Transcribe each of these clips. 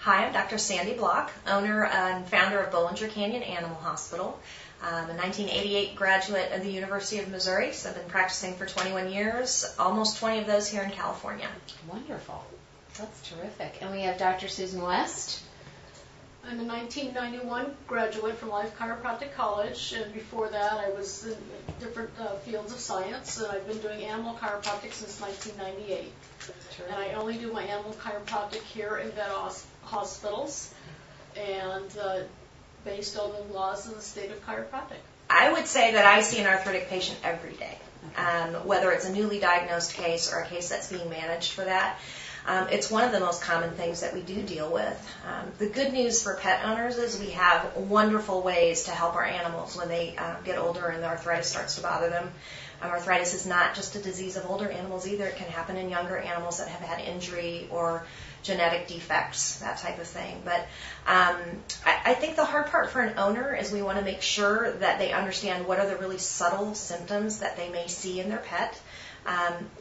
Hi, I'm Dr. Sandy Block, owner and founder of Bollinger Canyon Animal Hospital. I'm a 1988 graduate of the University of Missouri, so I've been practicing for 21 years, almost 20 of those here in California. Wonderful. That's terrific. And we have Dr. Susan West. I'm a 1991 graduate from Life Chiropractic College, and before that I was in different fields of science, and I've been doing animal chiropractic since 1998. Terrific. And I only do my animal chiropractic here in vet hospitals, and based on the laws of the state of chiropractic. I would say that I see an arthritic patient every day, whether it's a newly diagnosed case or a case that's being managed for that. It's one of the most common things that we do deal with. The good news for pet owners is we have wonderful ways to help our animals when they get older and the arthritis starts to bother them. Arthritis is not just a disease of older animals either. It can happen in younger animals that have had injury or genetic defects, that type of thing. But I think the hard part for an owner is we want to make sure that they understand what are the really subtle symptoms that they may see in their pet.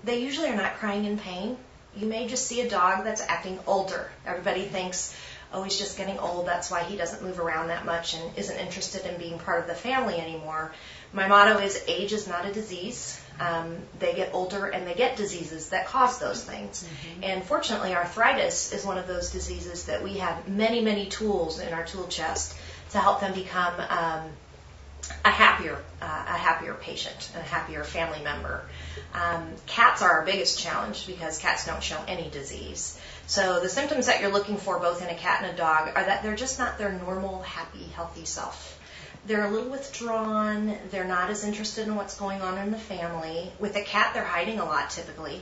They usually are not crying in pain. You may just see a dog that's acting older. Everybody thinks, oh, he's just getting old, that's why he doesn't move around that much and isn't interested in being part of the family anymore. My motto is age is not a disease. They get older and they get diseases that cause those things. Mm-hmm. And fortunately, arthritis is one of those diseases that we have many, many tools in our tool chest to help them become a happier patient, a happier family member. Cats are our biggest challenge because cats don't show any disease. So the symptoms that you're looking for both in a cat and a dog are that they're just not their normal, happy, healthy self. They're a little withdrawn. They're not as interested in what's going on in the family. With a cat, they're hiding a lot typically.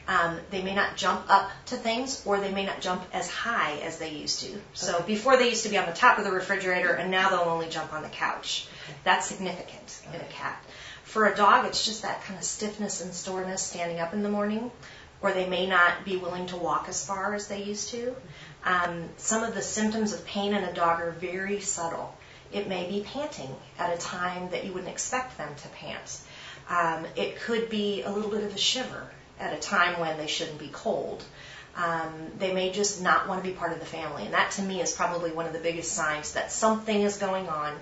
Mm-hmm. They may not jump up to things, or they may not jump as high as they used to. So before they used to be on the top of the refrigerator, and now they'll only jump on the couch. That's significant in a cat. For a dog, it's just that kind of stiffness and soreness standing up in the morning, or they may not be willing to walk as far as they used to. Some of the symptoms of pain in a dog are very subtle. It may be panting at a time that you wouldn't expect them to pant. It could be a little bit of a shiver at a time when they shouldn't be cold. They may just not want to be part of the family, and that to me is probably one of the biggest signs that something is going on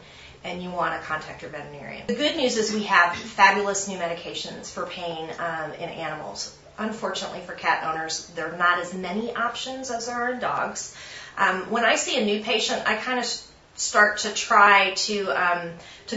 and you want to contact your veterinarian. The good news is we have fabulous new medications for pain in animals. Unfortunately for cat owners, there are not as many options as there are in dogs. When I see a new patient, I kind of start to try to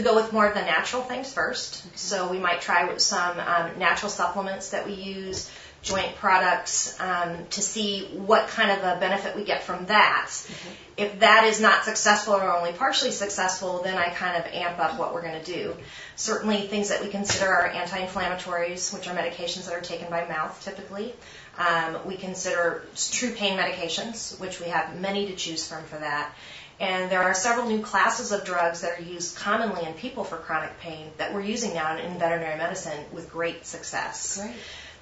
go with more of the natural things first. So we might try with some natural supplements that we use, joint products, to see what kind of a benefit we get from that. Mm-hmm. If that is not successful or only partially successful, then I kind of amp up what we're going to do. Certainly things that we consider are anti-inflammatories, which are medications that are taken by mouth typically. We consider true pain medications, which we have many to choose from for that. And there are several new classes of drugs that are used commonly in people for chronic pain that we're using now in veterinary medicine with great success. Great.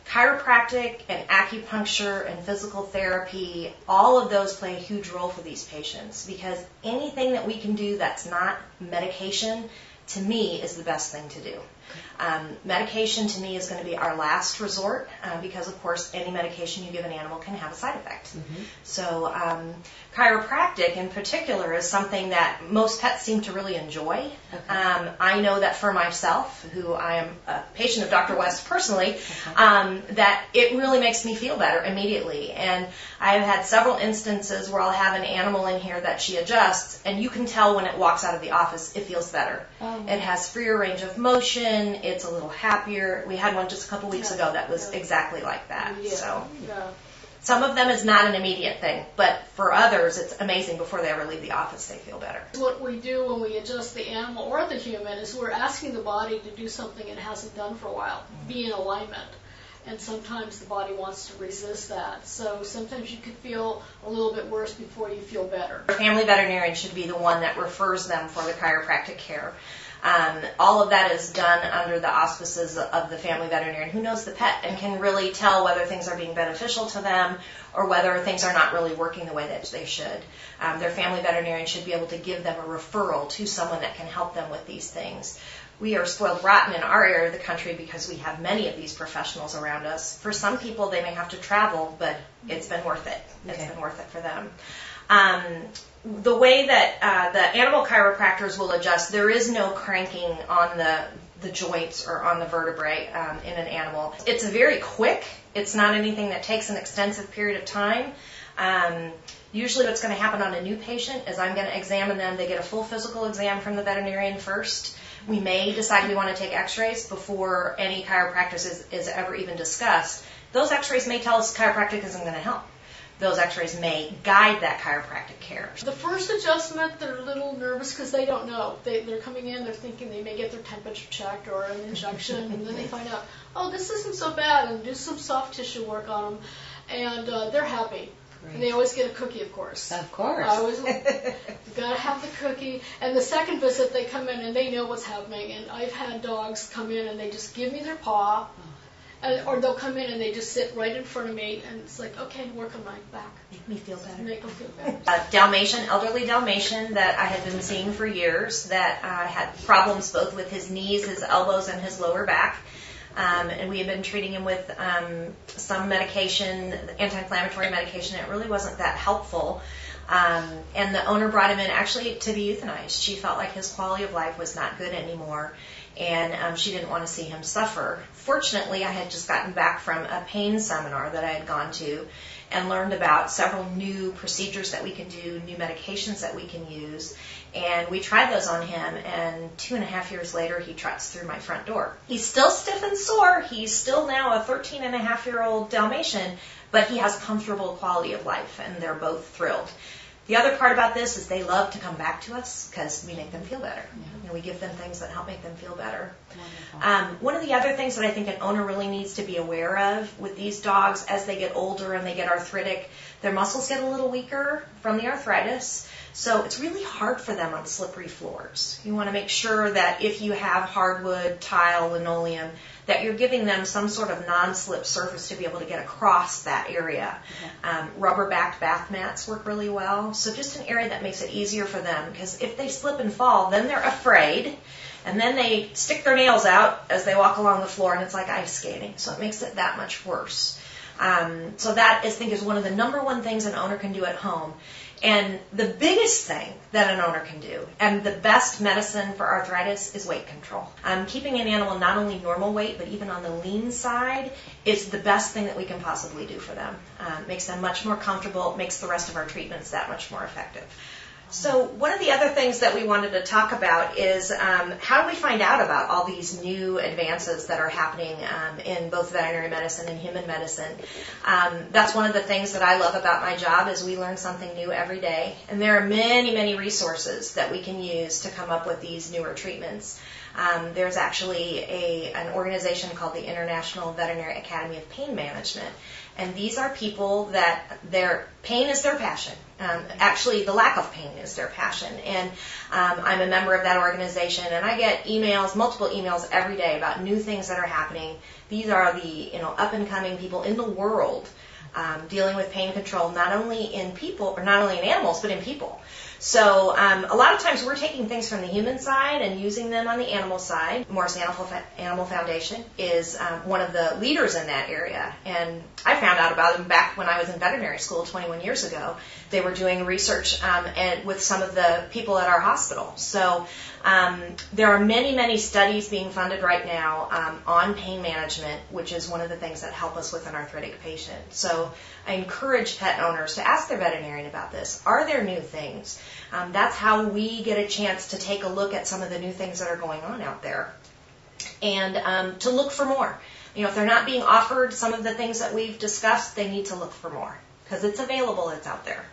Chiropractic and acupuncture and physical therapy, all of those play a huge role for these patients because anything that we can do that's not medication, to me, is the best thing to do. Medication, to me, is going to be our last resort because, of course, any medication you give an animal can have a side effect. Mm-hmm. So chiropractic, in particular, is something that most pets seem to really enjoy. Okay. I know that for myself, who I am a patient of Dr. West personally, that it really makes me feel better immediately. And I've had several instances where I'll have an animal in here that she adjusts, and you can tell when it walks out of the office, it feels better. Oh. It has freer range of motion. It's a little happier. We had one just a couple weeks ago that was exactly like that. Yeah. So some of them is not an immediate thing, but for others it's amazing. Before they ever leave the office, they feel better. What we do when we adjust the animal or the human is we're asking the body to do something it hasn't done for a while, be in alignment. And sometimes the body wants to resist that. So sometimes you could feel a little bit worse before you feel better. The family veterinarian should be the one that refers them for the chiropractic care. All of that is done under the auspices of the family veterinarian who knows the pet and can really tell whether things are being beneficial to them or whether things are not really working the way that they should. Their family veterinarian should be able to give them a referral to someone that can help them with these things. We are spoiled rotten in our area of the country because we have many of these professionals around us. For some people, they may have to travel, but it's been worth it. It's been worth it for them. The way that the animal chiropractors will adjust, there is no cranking on the joints or on the vertebrae in an animal. It's very quick. It's not anything that takes an extensive period of time. Usually what's going to happen on a new patient is I'm going to examine them. They get a full physical exam from the veterinarian first. We may decide we want to take x-rays before any chiropractic is ever even discussed. Those x-rays may tell us chiropractic isn't going to help. Those x-rays may guide that chiropractic care. The first adjustment, they're a little nervous because they don't know. They're coming in, they're thinking they may get their temperature checked or an injection, and then they find out, oh, this isn't so bad, and do some soft tissue work on them, and they're happy. Great. And they always get a cookie, of course. Of course. You gotta have the cookie. And the second visit, they come in and they know what's happening. And I've had dogs come in and they just give me their paw. Or they'll come in and they just sit right in front of me, and it's like, okay, work on my back. Make me feel better. Make them feel better. Elderly Dalmatian that I had been seeing for years that had problems both with his knees, his elbows, and his lower back. And we had been treating him with some medication, anti-inflammatory medication. It really wasn't that helpful. And the owner brought him in actually to be euthanized. She felt like his quality of life was not good anymore, and she didn't want to see him suffer. Fortunately, I had just gotten back from a pain seminar that I had gone to and learned about several new procedures that we can do, new medications that we can use. And we tried those on him, and 2.5 years later, he trots through my front door. He's still stiff and sore. He's still now a 13-and-a-half-year-old Dalmatian, but he has comfortable quality of life, and they're both thrilled. The other part about this is they love to come back to us because we make them feel better. You know, we give them things that help make them feel better. One of the other things that I think an owner really needs to be aware of with these dogs as they get older and they get arthritic, their muscles get a little weaker from the arthritis. So it's really hard for them on slippery floors. You want to make sure that if you have hardwood, tile, linoleum, that you're giving them some sort of non-slip surface to be able to get across that area. Rubber-backed bath mats work really well. So just an area that makes it easier for them, because if they slip and fall, then they're afraid, and then they stick their nails out as they walk along the floor, and it's like ice skating. So it makes it that much worse. So that, I think, is one of the number one things an owner can do at home. And the biggest thing that an owner can do, and the best medicine for arthritis, is weight control. Keeping an animal not only normal weight, but even on the lean side, is the best thing that we can possibly do for them. Makes them much more comfortable, makes the rest of our treatments that much more effective. So one of the other things that we wanted to talk about is how do we find out about all these new advances that are happening in both veterinary medicine and human medicine. That's one of the things that I love about my job is we learn something new every day. And there are many, many resources that we can use to come up with these newer treatments. There's actually an organization called the International Veterinary Academy of Pain Management. And these are people that their pain is their passion. Actually, the lack of pain is their passion. And I'm a member of that organization, and I get emails, multiple emails every day about new things that are happening. These are the up-and-coming people in the world dealing with pain control, not only in people, or not only in animals, but in people. So a lot of times we're taking things from the human side and using them on the animal side. Morris Animal Foundation is one of the leaders in that area. And I found out about them back when I was in veterinary school 21 years ago. They were doing research and with some of the people at our hospital. So there are many, many studies being funded right now on pain management, which is one of the things that help us with an arthritic patient. So I encourage pet owners to ask their veterinarian about this. Are there new things? That's how we get a chance to take a look at some of the new things that are going on out there and to look for more. If they're not being offered some of the things that we've discussed, they need to look for more because it's available, it's out there.